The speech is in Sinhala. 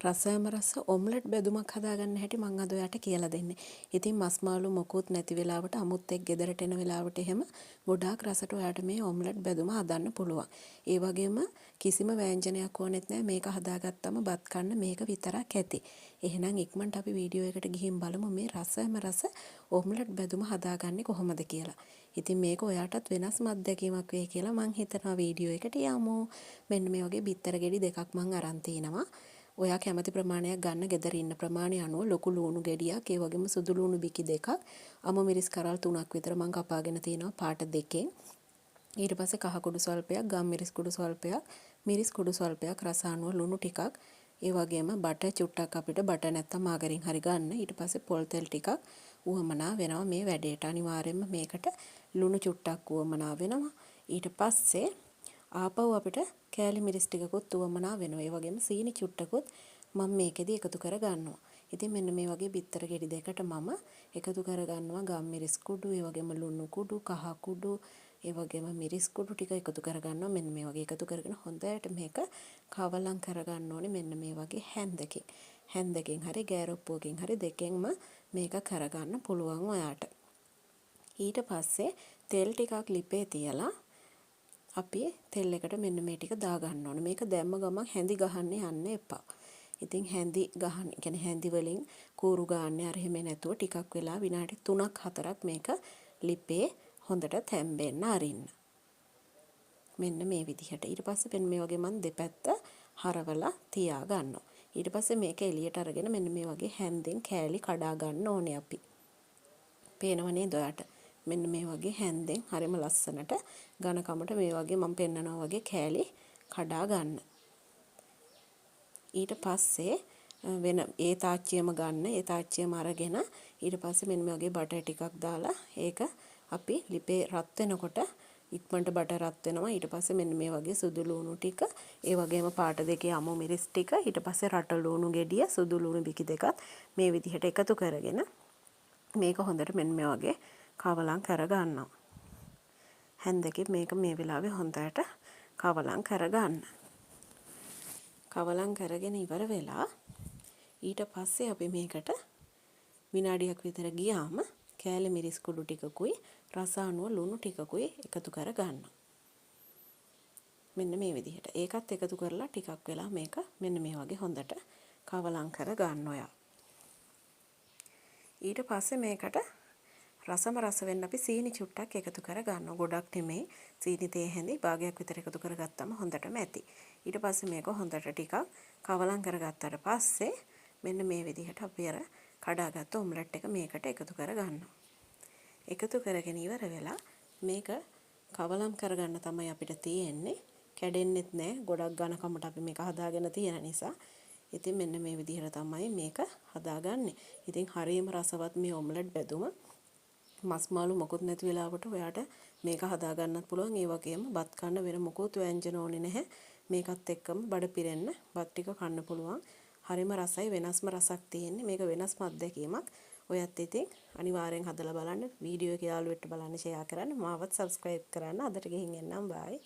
රසයම රස ඔම්ලට් බෙදුමක් හදාගන්න හැටි මම අද ඔයාලට කියලා දෙන්නේ. ඉතින් මස් මාළු මොකුත් නැති වෙලාවට අමුත් එක් ගෙදරට එන වෙලාවට එහෙම ගොඩාක් රසට ඔයාලට මේ ඔම්ලට් බෙදුම හදන්න පුළුවන්. ඒ වගේම කිසිම ව්‍යංජනයක් ඕනෙත් නැහැ. මේක හදාගත්තම බත් කන්න මේක විතරක් ඇති. එහෙනම් ඉක්මනට අපි වීඩියෝ එකට ගිහින් බලමු මේ රසයම රස ඔම්ලට් බෙදුම හදාගන්නේ කොහොමද කියලා. ඉතින් මේක ඔයාටත් වෙනස්ම අත්දැකීමක් වෙයි කියලා මම හිතනවා වීඩියෝ එකට යමු. මෙන්න මේ වගේ බිත්තර ගෙඩි දෙකක් මම අරන් තිනවා. ඔයා කැමති ප්‍රමාණයක් ගන්න ගෙදර ඉන්න ප්‍රමාණය අනුව ලොකු ලුණු ගෙඩියක් ඒ වගේම සුදු ලුණු බිකි දෙකක් අමු මිරිස් කරල් 3ක් විතර මම කපාගෙන තිනවා පාට දෙකෙන් ඊට පස්සේ කහ කුඩු ස්වල්පයක් ගම් මිරිස් කුඩු ස්වල්පයක් මිරිස් කුඩු ස්වල්පයක් රස අනුව ලුණු ටිකක් ඒ වගේම බටර් චුට්ටක් අපිට බටර් නැත්තම් මාගරින් හරි ගන්න ඊට පස්සේ පොල් තෙල් ටිකක් උවමනා වෙනවා මේ වැඩේට අනිවාර්යයෙන්ම මේකට ලුණු චුට්ටක් උවමනා වෙනවා ඊට පස්සේ ආපහු අපිට කෑලි මිරිස් ටිකකුත් උවමනා වෙනවා. ඒ වගේම සීනි චුට්ටකුත් මම මේකෙදි එකතු කර ගන්නවා. ඉතින් මෙන්න මේ වගේ බිත්තර ගෙඩි දෙකට මම එකතු කර ගන්නවා ගම් මිරිස් කුඩු, ඒ වගේම ලුණු කුඩු, කහ කුඩු, ඒ වගේම මිරිස් කුඩු ටික එකතු කර ගන්නවා. මෙන්න මේ වගේ එකතු කරගෙන හොඳට මේක කවලම් කර ගන්න ඕනේ. මෙන්න මේ වගේ හැන්දකින් හරි ගෑරොප්පුවකින් හරි දෙකෙන්ම මේක කරගන්න පුළුවන් ඔයාට. ඊට පස්සේ තෙල් ටිකක් ලිපේ තියලා අපි තෙල් එකට මෙන්න මේ ටික දා ගන්න ඕනේ. මේක දැම්ම ගමන් හැඳි ගහන්න යන්න එපා. ඉතින් හැඳි ගහන්න, කියන්නේ හැඳි වලින් කූරු ගන්න අර හැම නැතුව ටිකක් වෙලා විනාඩි 3ක් 4ක් මේක ලිපේ හොඳට තැම්බෙන්න අරින්න. මෙන්න මේ විදිහට. ඊට පස්සේ මෙන්න මේ වගේ මම දෙපැත්ත හරවලා තියා ගන්නවා. ඊට පස්සේ මේක එළියට අරගෙන මෙන්න මේ වගේ හැන්දෙන් කෑලි කඩා ගන්න ඕනේ අපි. පේනව නේද ඔයාට? මෙන්න මේ වගේ හැන්දෙන් හරිම ලස්සනට ඝනකමට මේ වගේ මම පෙන්නනවා වගේ කෑලි කඩා ගන්න. ඊට පස්සේ වෙන ඒ තාච්චියම ගන්න. ඒ තාච්චියම අරගෙන ඊට පස්සේ මෙන්න මේ වගේ බටර් ටිකක් දාලා ඒක අපි ලිපේ රත් වෙනකොට ඉක්මනට බටර් රත් වෙනවා. ඊට පස්සේ මෙන්න මේ වගේ සුදු ලුණු ටික, ඒ වගේම පාට දෙකේ අමු මිරිස් ටික, ඊට පස්සේ රට ලුණු ගෙඩිය, සුදු ලුණු බිකි දෙකත් මේ විදිහට එකතු කරගෙන මේක හොඳට මෙන්න මේ වගේ කවලම් කර ගන්නවා. හැන්දකින් මේක මේ වෙලාවේ හොඳට කවලම් කර ගන්න. කවලම් කරගෙන ඉවර වෙලා ඊට පස්සේ අපි මේකට විනාඩියක් විතර ගියාම කෑලි මිරිස් කුඩු ටිකකුයි රස අනුව ලුණු ටිකකුයි එකතු කර ගන්නවා. මෙන්න මේ විදිහට. ඒකත් එකතු කරලා ටිකක් වෙලා මේක මෙන්න මේ වගේ හොඳට කවලම් කර ගන්න ඔයා. ඊට පස්සේ මේකට රසම රස වෙන්න අපි සීනි චුට්ටක් එකතු කර ගන්නවා. ගොඩක් නෙමෙයි. සීනි තේ හැඳි භාගයක් විතර එකතු කරගත්තම හොඳටම ඇති. ඊට පස්සේ මේක හොඳට ටිකක් කවලම් කරගත්තාට පස්සේ මෙන්න මේ විදිහට අපි අර කඩාගත්ත ඔම්ලට් එක මේකට එකතු කර ගන්නවා. එකතු කරගෙන ඉවර වෙලා මේක කවලම් කරගන්න තමයි අපිට තියෙන්නේ. කැඩෙන්නෙත් නැහැ. ගොඩක් ඝනකමට අපි මේක හදාගෙන තියෙන නිසා. ඉතින් මෙන්න මේ විදිහට තමයි මේක හදාගන්නේ. ඉතින් හරියම රසවත් මේ ඔම්ලට් බෙදුම මස් මාළු මොකුත් නැති වෙලාවට ඔයාට මේක හදා ගන්නත් පුළුවන්. ඒ වගේම බත් කන්න වෙන මොකුත් ව්‍යංජන ඕනේ නැහැ. මේකත් එක්කම බඩ පිරෙන්න බත් ටික කන්න පුළුවන්. හරිම රසයි, වෙනස්ම රසක් තියෙන්නේ. මේක වෙනස්ම අත්දැකීමක්. ඔයත් ඉතින් අනිවාර්යෙන් හදලා බලන්න. වීඩියෝ එක යාළුවෙක්ට බලන්න ෂෙයා කරන්න. මාවත් සබ්ස්ක්‍රයිබ් කරන්න. අදට ගිහින් එන්නම්. බයි.